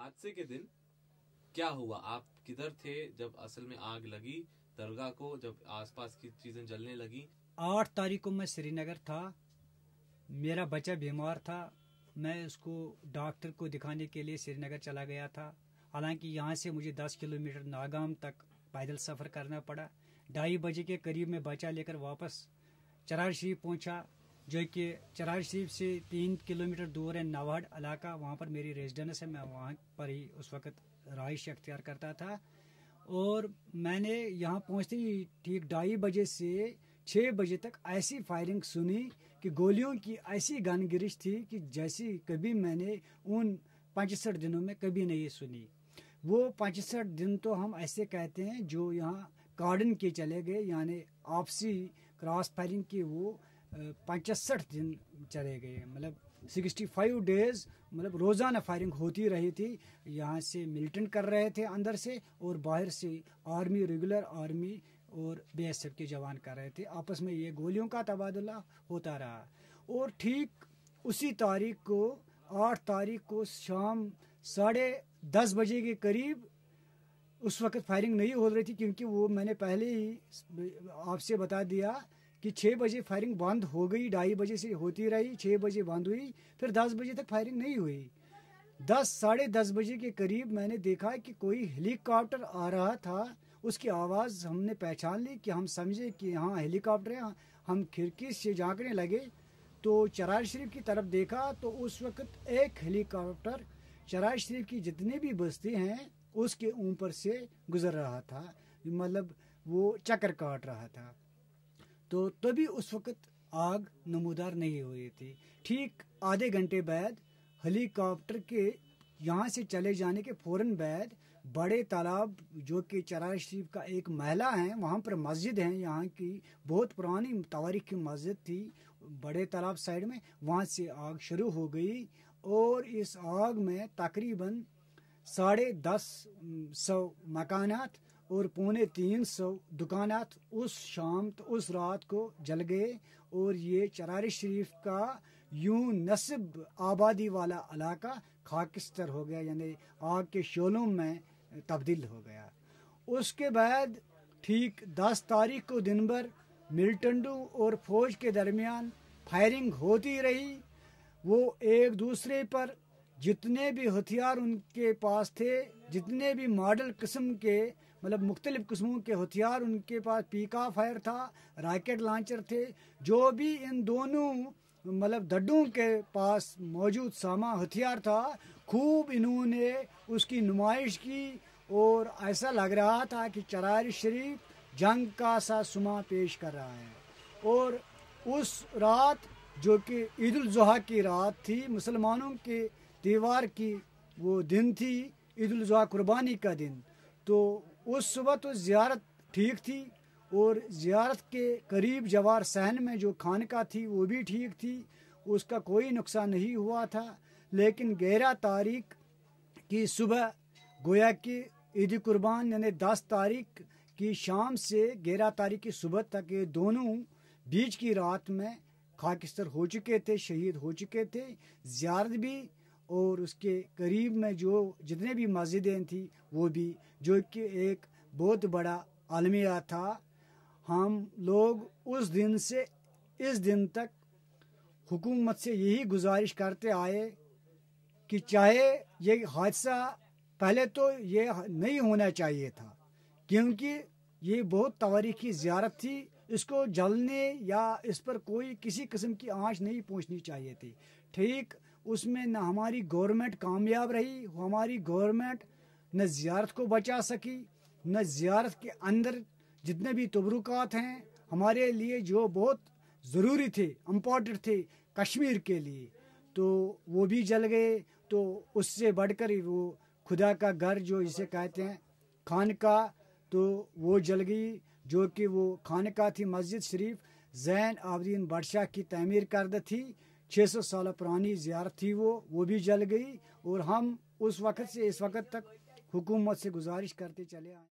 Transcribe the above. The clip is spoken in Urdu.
حادثے کے دن کیا ہوا؟ آپ کدھر تھے جب اصل میں آگ لگی درگاہ کو، جب آس پاس کی چیزیں جلنے لگی؟ 8 تاریخ کو میں سری نگر تھا. میرا بچہ بیمار تھا. میں اس کو ڈاکٹر کو دکھانے کے لیے سری نگر چلا گیا تھا. حالانکہ یہاں سے مجھے 10 کلومیٹر ناگام تک پیدل سفر کرنا پڑا. 2:30 بجے کے قریب میں بچہ لے کر واپس چرار شریف پہنچا، جو کہ چرار شریف سے 3 کلومیٹر دور ہے نوہڈ علاقہ. وہاں پر میری ریزیڈنس ہے. میں وہاں پر ہی اس وقت رہائش اختیار کرتا تھا. اور میں نے یہاں پہنچتے ہی ٹھیک 2:30 بجے سے 6 بجے تک ایسی فائرنگ سنی کہ گولیوں کی ایسی گن گرش تھی کہ جیسی کبھی میں نے ان 65 دنوں میں کبھی نہیں سنی. وہ 65 دن تو ہم ایسے کہتے ہیں جو یہاں کارڈن کے چلے گئے، یعنی آپسی کراس فائرنگ کے وہ 65 دن چلے گئے. مطلب 65 ڈیز، مطلب روزانہ فائرنگ ہوتی رہی تھی. یہاں سے ملٹنٹ کر رہے تھے اندر سے، اور باہر سے آرمی، ریگولر آرمی اور BSF کے جوان کر رہے تھے. آپس میں یہ گولیوں کا تبادلہ ہوتا رہا. اور ٹھیک اسی تاریخ کو 8 تاریخ کو شام 10:30 بجے کے قریب، اس وقت فائرنگ نہیں ہو رہی تھی کیونکہ وہ میں نے پہلے ہی آپ سے بتا دیا کہ 6 بجے فائرنگ بند ہو گئی. 2:30 بجے سے ہوتی رہی، 6 بجے بند ہوئی، پھر 10 بجے تک فائرنگ نہیں ہوئی. 10:30 بجے کے قریب میں نے دیکھا کہ کوئی ہیلی کاپٹر آ رہا تھا. اس کی آواز ہم نے پہچان لی کہ ہم سمجھے کہ یہاں ہیلی کاپٹر ہے. ہم کھڑکی سے جھانکنے لگے تو چرار شریف کی طرف دیکھا تو اس وقت ایک ہیلی کاپٹر چرار شریف کی جتنی بھی بستی ہیں اس کے اوپر سے گزر رہا تھا. مطلب وہ چکر کاٹ رہا تھا. تو تبھی اس وقت آگ نمودار نہیں ہوئی تھی. ٹھیک آدھے گھنٹے بعد ہیلی کاپٹر کے یہاں سے چلے جانے کے فوراً بعد بڑے تالاب، جو کہ چرار شریف کا ایک محلہ ہے، وہاں پر مسجد ہے، یہاں کی بہت پرانی تاریخ کی مسجد تھی بڑے تالاب سائڈ میں، وہاں سے آگ شروع ہو گئی. اور اس آگ میں تقریباً 250 مکانات اور 250 دکانات اس رات کو جل گئے. اور یہ چرار شریف کا یوں نصب آبادی والا علاقہ خاکستر ہو گیا، یعنی آگ کے شعلوں میں تبدیل ہو گیا. اس کے بعد ٹھیک 10 تاریخ کو دن بھر ملٹنٹوں اور فوج کے درمیان فائرنگ ہوتی رہی. وہ ایک دوسرے پر جتنے بھی ہتھیار ان کے پاس تھے، جتنے بھی ماڈل قسم کے، مطلب مختلف قسموں کے ہتھیار ان کے پاس، پیکا فائر تھا، راکٹ لانچر تھے، جو بھی ان دونوں مطلب دڈوں کے پاس موجود ساما ہتھیار تھا، خوب انہوں نے اس کی نمائش کی. اور ایسا لگ رہا تھا کہ چرار شریف جنگ کا سا سما پیش کر رہا ہے. اور اس رات، جو کہ عید الاضحیٰ کی رات تھی، مسلمانوں کے تہوار کی وہ دن تھی، عید الاضحیٰ قربانی کا دن، تو اس صبح تو زیارت ٹھیک تھی. اور زیارت کے قریب جوار صحن میں جو خانقاہ تھی وہ بھی ٹھیک تھی، اس کا کوئی نقصان نہیں ہوا تھا. لیکن 11 تاریخ کی صبح، گویا کہ عید قربان یعنی 10 تاریخ کی شام سے 11 تاریخ کی صبح تک یہ دونوں بیچ کی رات میں خاکستر ہو چکے تھے، شہید ہو چکے تھے. زیارت بھی اور اس کے قریب میں جو جتنے بھی مسجدیں تھیں وہ بھی، جو کہ ایک بہت بڑا المیہ تھا. ہم لوگ اس دن سے اس دن تک حکومت سے یہی گزارش کرتے آئے کہ چاہے یہ حادثہ پہلے تو یہ نہیں ہونا چاہیے تھا، کیونکہ یہ بہت تاریخی زیارت تھی، اس کو جلنے یا اس پر کوئی کسی قسم کی آنچ نہیں پہنچنی چاہیے تھی. ٹھیک اس میں نہ ہماری گورنمنٹ کامیاب رہی، ہماری گورنمنٹ نہ زیارت کو بچا سکی، نہ زیارت کے اندر جتنے بھی تبرکات ہیں ہمارے لیے جو بہت ضروری تھے، امپورٹنٹ تھے کشمیر کے لیے، تو وہ بھی جل گئے. تو اس سے بڑھ کر وہ خدا کا گھر جو اسے کہتے ہیں خانقاہ، تو وہ جل گئی، جو کہ وہ خانقاہ تھی مسجد شریف زین العابدین بادشاہ کی تعمیر کردہ تھی. 600 سال پرانی زیارت تھی، وہ بھی جل گئی. اور ہم اس وقت سے اس وقت تک حکومت سے گزارش کرتے چلے آئے.